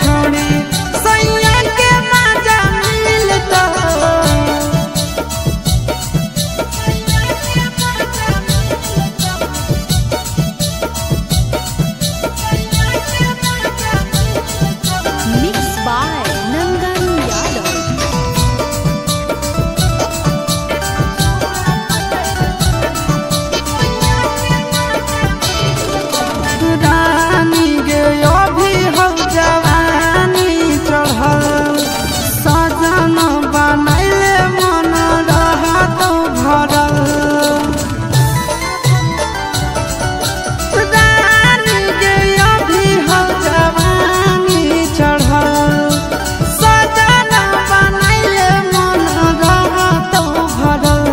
छोड़ी सैया के मजा मिलता। Mixed by Nandan Yadav. रानी गे अभी हो जवानी चढ़ल सजन बनैले मन रहत भरल। रानी गे अभी हो जवानी चढ़ल सजन बनैले मन रहत भरल।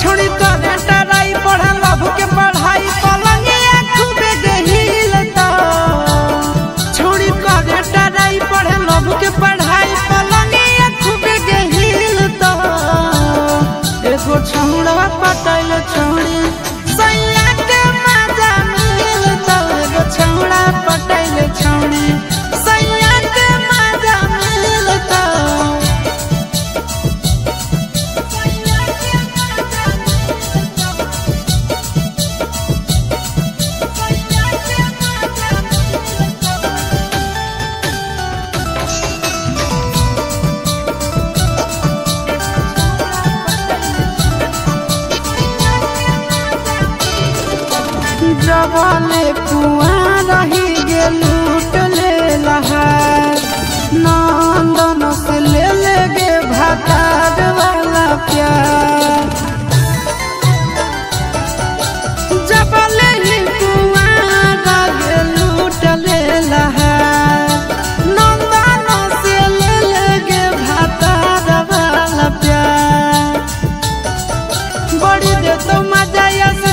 छोड़ी करे टराई पढ़ल लभ के पढ़ाई पलंगिया खूबे गहिलता। छोड़ी करे टराई पढ़ल लभ के पढ़ाई पलंगिया खूबे गहिलता। एगो छौड़ा पटैल छोड़ी सैया के मजा मिलता। एगो छौड़ा पटैल छोड़ी सैया के मजा मिलता। जबले कुआ रही गे लूट ले लहार नंदन से ले गे भातार वाला प्यार। जबले ही कुआ रही लूट ले लहार नंदन से ले गे भातार वाला प्यार। बड़ी दे तो मजा से